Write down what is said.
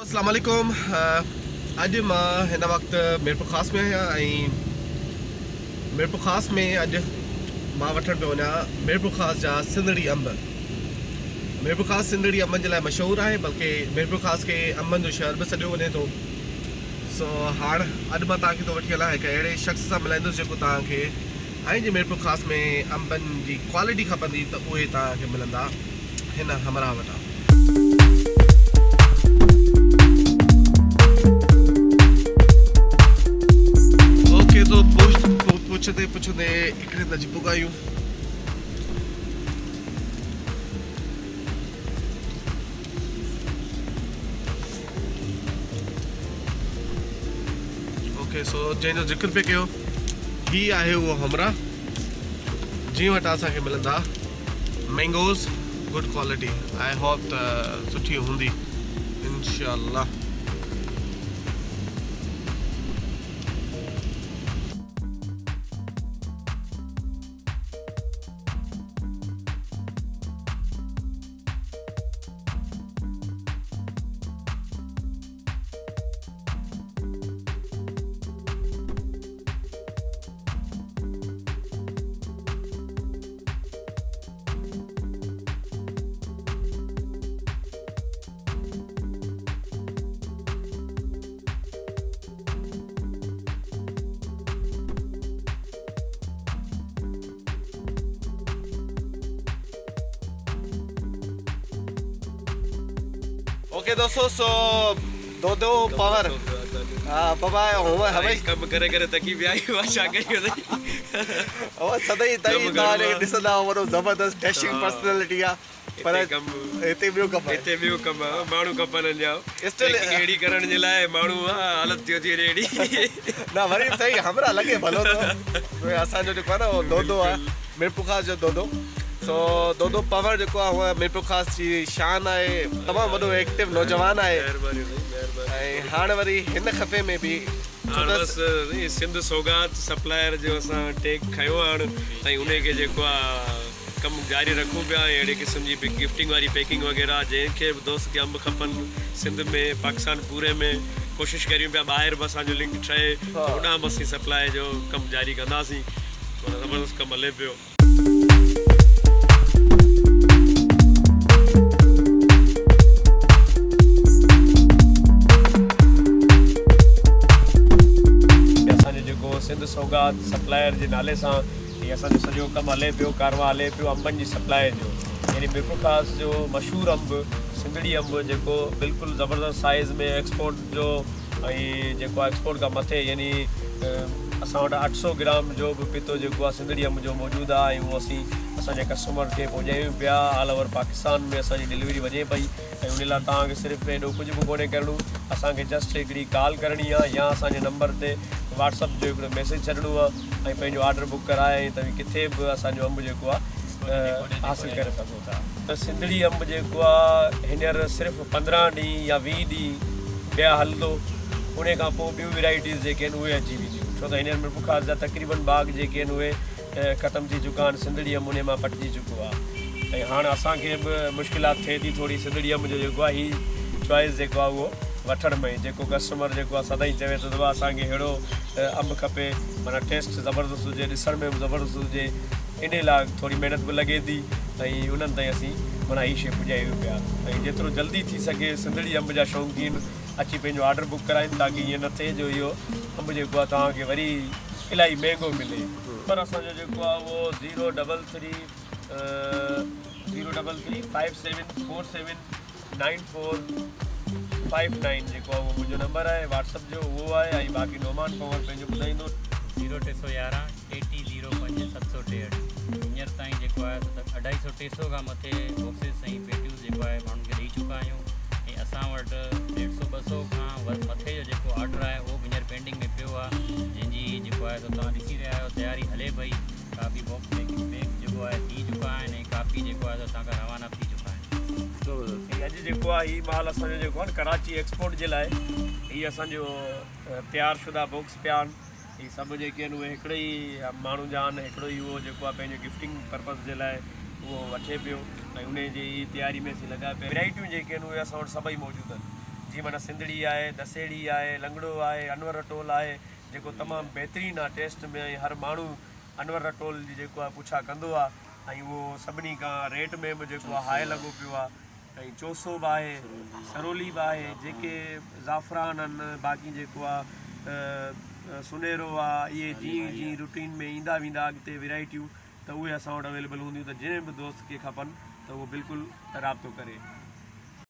अस्सलाम वालेकुम। अॼु मां हिन वक़्तु मीरपुर ख़ास में आहियां ऐं मीरपुर ख़ास में अॼु मां वठण पियो वञा मीरपुर ख़ास जा सिंधड़ी अंब। मीरपुर ख़ास सिंधड़ी अंबनि जे लाइ मशहूरु आहे, बल्कि मीरपुर ख़ास खे अंबनि जो शहर बि सॾियो वञे थो। सो हाणे अॼु मां तव्हांखे थो वठी हलां हिकु अहिड़े शख़्स सां मिलाईंदुसि जेको तव्हांखे ऐं जे मीरपुर ख़ास में अंबनि जी क्वालिटी खपंदी त उहे तव्हांखे मिलंदा हिन हमरा वटां। तो पुछंदे हिकिड़े तजी पुगायूं। ओके, सो जंहिंजो ज़िक्र पे कयो ही आहे उहो हमरा जी वटि असांखे मिलंदा mangoes good quality. I hope त सुठी हूंदी इंशाअल्लाह। ओके दोस्तों, सो दो पावर बाबा हमें कम करे करे तकी भी आई भाषा कही और सदाई तई ताने दिसदा वरो जबरदस्त डैशिंग पर्सनालिटी आ पर एते बियो कम माणू कपन जाओ स्टिल एडी करण जे लाए माणू हालत थियो थी रेडी ना वरी सही हमरा लगे भलो तो असा जो ना दो आ मीरपुर ख़ास जो दो सो दो पावर जो हुआ मीरपुर ख़ास जी शान है। तमाम वडो एक्टिव नौजवान है। मेहरबानी हाणे वरी हिन खपे में भी बस सिंध सौगात सप्लायर जो असा टेक खयो हाणे ऐं उन्हें के जेको कम जारी रखूं पिया। अहिड़े क़िस्म जी गिफ्टिंग वारी पैकिंग वग़ैरह जंहिंखे बि दोस्त खे अंब खपनि सिंध में पाकिस्तान पूरे में कोशिशि करियूं पिया ॿाहिरि बि असांजो लिंक ठहे होॾां बि असीं सप्लाई जो कमु जारी कंदासीं। ज़बरदस्त कमु हले पियो। सिंध सौगात सप्लायर जे नाले सां ही असांजो सॼो कमु हले पियो, कारवा हले पियो अंबनि जी सप्लाई जो। यानी मीरपुर ख़ास जो मशहूरु अंब सिंधड़ी अंब जेको बिल्कुलु ज़बरदस्त साइज़ में एक्सपोर्ट जो ऐं जेको आहे एक्सपोर्ट खां मथे यानी असां वटि 800 ग्राम जो बि पितो जेको आहे सिंधड़ी अंब जो मौजूदु आहे ऐं उहो असीं असांजे कस्टमर खे पहुचायूं पिया। ऑल ओवर पाकिस्तान में असांजी डिलीवरी वञे पई ऐं उन लाइ तव्हांखे सिर्फ़ु एॾो कुझु बि कोन्हे करिणो। असांखे जस्ट हिकिड़ी कॉल करणी आहे या असांजे नंबर ते व्हाट्सअप जो हिकिड़ो मैसेज छॾिणो आहे ऐं पंहिंजो ऑर्डर बुक कराए त किथे बि असांजो अंब जेको आहे हासिलु करे सघो था। त सिंधड़ी अंब जेको आहे हींअर सिर्फ़ु 15 ॾींहं या 20 ॾींहं ॿिया हलंदो, उन खां पोइ ॿियूं वेराइटीज़ जेके आहिनि उहे अची वेंदियूं। छो त हींअर मीरपुर ख़ास जा तक़रीबन बाग जेके आहिनि उहे ख़तमु थी चुका आहिनि, सिंधड़ी अंब उन मां पटिजी चुको आहे ऐं हाणे असांखे बि मुश्किलात थिए थी थोरी सिंधड़ी अंब जो जेको आहे ही चॉइस जेको आहे उहो वठण में। जेको कस्टमर जेको आहे सदाईं चवे थो दफ़ा असांखे अहिड़ो अंब खपे माना टेस्ट ज़बरदस्त हुजे, ॾिसण में बि ज़बरदस्त हुजे, इन लाइ थोरी महिनत बि लॻे थी ऐं उन्हनि ताईं असीं माना हीअ शइ पुॼायूं पिया ऐं जेतिरो जल्दी थी सघे सिंधड़ी अंब जा शौक़ीन अची पंहिंजो ऑर्डर बुक कराइनि ताकी ईअं न थिए जो इहो अंब जेको आहे तव्हांखे वरी इलाही महांगो मिले। पर असांजो जेको आहे उहो 033 57479459 जेको आहे उहो मुंहिंजो नंबर आहे व्हाट्सअप जो उहो आहे ऐं बाक़ी नोमान पवर पंहिंजो ॿुधाईंदो 0311 3305 763। हींअर ताईं जेको आहे 250-300 खां मथे बॉक्सिस ऐं पेटियूं जेको आहे माण्हुनि खे ॾेई चुका आहियूं ऐं असां वटि 150-200 खां मथे जो जेको ऑर्डर आहे उहो हींअर पेंडिंग में पियो आहे, जंहिंजी जेको आहे तव्हां ॾिसी रहिया आहियो तयारी हले पई। काफ़ी बॉक्स पैक जेको आहे थी चुका आहिनि ऐं काफ़ी जेको आहे तव्हां खां रवाना थी चुका आहिनि। अॼु जेको आहे हीउ माल असांजो जेको आहे कराची एक्सपोर्ट जे लाइ हीअ असांजो तयारु शुदा बॉक्स पिया आहिनि। हीअ सभु जेके आहिनि उहे हिकिड़े ई माण्हू जा आहिनि, हिकिड़ो ई उहो जेको आहे पंहिंजे गिफ्टिंग पर्पज़ जे लाइ उहो वठे पियो ऐं उन जी तयारी में असीं लॻा पिया। वैराइटियूं जेके आहिनि उहे असां वटि सभई मौजूदु आहिनि। जी माना सिंधड़ी आहे, दसेड़ी आहे, लंगड़ो आहे, अनवर रटोल आहे जेको तमामु बहितरीनु आहे टेस्ट में। ऐं हर माण्हू अनवर रटोल जी जेको आहे पुछा कंदो आहे ऐं उहो सभिनी खां रेट में बि जेको आहे हाइ लॻो पियो आहे। ऐं चोसो बि आहे, सरोली बि आहे, जेके ज़ाफ़रान आहिनि, बाक़ी जेको आहे सुनहरो आहे, इहे जीअं जीअं रूटीन में ईंदा वेंदा अॻिते वैराइटियूं त उहे असां वटि अवेलेबल हूंदियूं। त जंहिं बि दोस्त खे खपनि त उहो बिल्कुलु राब्तो करे।